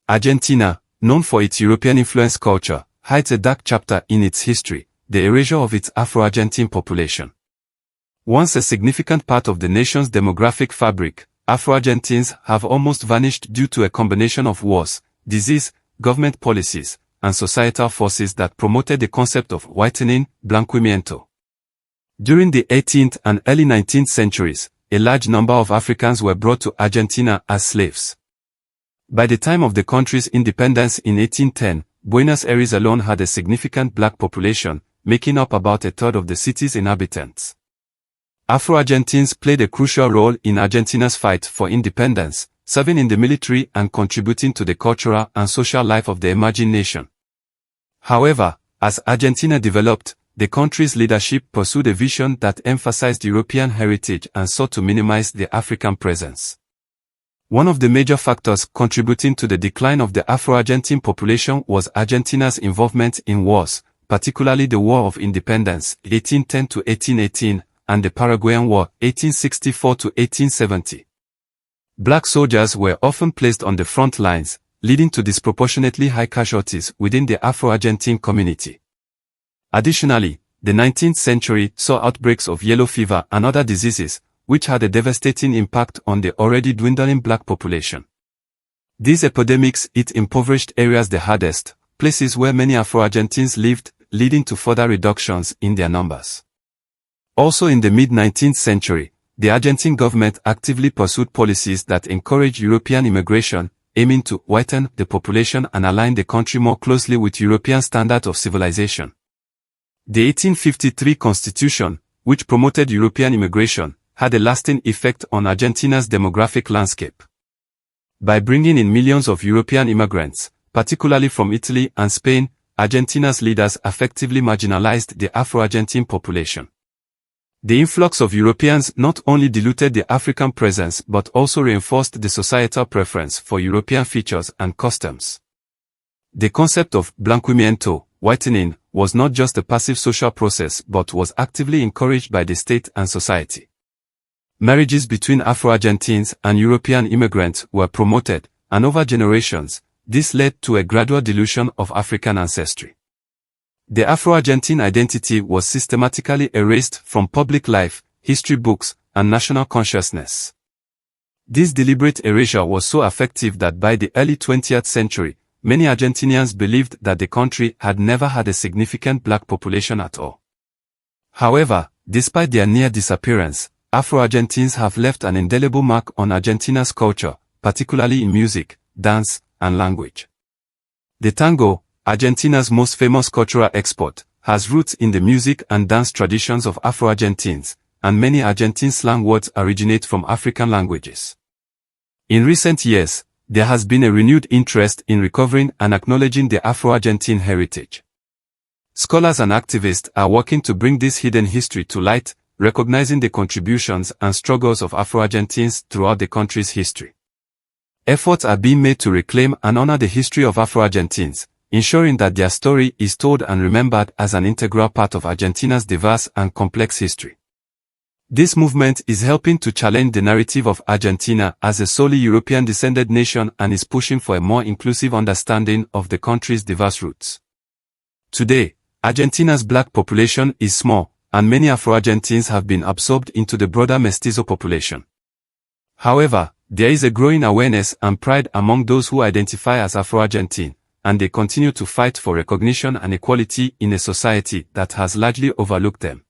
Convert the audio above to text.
Argentina, known for its European-influenced culture, hides a dark chapter in its history, the erasure of its Afro-Argentine population. Once a significant part of the nation's demographic fabric, Afro-Argentines have almost vanished due to a combination of wars, disease, government policies, and societal forces that promoted the concept of whitening, blanqueamiento. During the 18th and early 19th centuries, a large number of Africans were brought to Argentina as slaves. By the time of the country's independence in 1810, Buenos Aires alone had a significant black population, making up about a third of the city's inhabitants. Afro-Argentines played a crucial role in Argentina's fight for independence, serving in the military and contributing to the cultural and social life of the emerging nation. However, as Argentina developed, the country's leadership pursued a vision that emphasized European heritage and sought to minimize the African presence. One of the major factors contributing to the decline of the Afro-Argentine population was Argentina's involvement in wars, particularly the War of Independence, 1810 to 1818, and the Paraguayan War, 1864 to 1870. Black soldiers were often placed on the front lines, leading to disproportionately high casualties within the Afro-Argentine community. Additionally, the 19th century saw outbreaks of yellow fever and other diseases, which had a devastating impact on the already dwindling black population. These epidemics hit impoverished areas the hardest, places where many Afro-Argentines lived, leading to further reductions in their numbers. Also in the mid-19th century, the Argentine government actively pursued policies that encouraged European immigration, aiming to whiten the population and align the country more closely with European standards of civilization. The 1853 Constitution, which promoted European immigration, had a lasting effect on Argentina's demographic landscape. By bringing in millions of European immigrants, particularly from Italy and Spain, Argentina's leaders effectively marginalized the Afro-Argentine population. The influx of Europeans not only diluted the African presence but also reinforced the societal preference for European features and customs. The concept of blanqueamiento, whitening, was not just a passive social process but was actively encouraged by the state and society. Marriages between Afro-Argentines and European immigrants were promoted, and over generations, this led to a gradual dilution of African ancestry. The Afro-Argentine identity was systematically erased from public life, history books, and national consciousness. This deliberate erasure was so effective that by the early 20th century, many Argentinians believed that the country had never had a significant black population at all. However, despite their near disappearance, Afro-Argentines have left an indelible mark on Argentina's culture, particularly in music, dance, and language. The tango, Argentina's most famous cultural export, has roots in the music and dance traditions of Afro-Argentines, and many Argentine slang words originate from African languages. In recent years, there has been a renewed interest in recovering and acknowledging the Afro-Argentine heritage. Scholars and activists are working to bring this hidden history to light, recognizing the contributions and struggles of Afro-Argentines throughout the country's history. Efforts are being made to reclaim and honor the history of Afro-Argentines, ensuring that their story is told and remembered as an integral part of Argentina's diverse and complex history. This movement is helping to challenge the narrative of Argentina as a solely European-descended nation and is pushing for a more inclusive understanding of the country's diverse roots. Today, Argentina's black population is small, and many Afro-Argentines have been absorbed into the broader mestizo population. However, there is a growing awareness and pride among those who identify as Afro-Argentine, and they continue to fight for recognition and equality in a society that has largely overlooked them.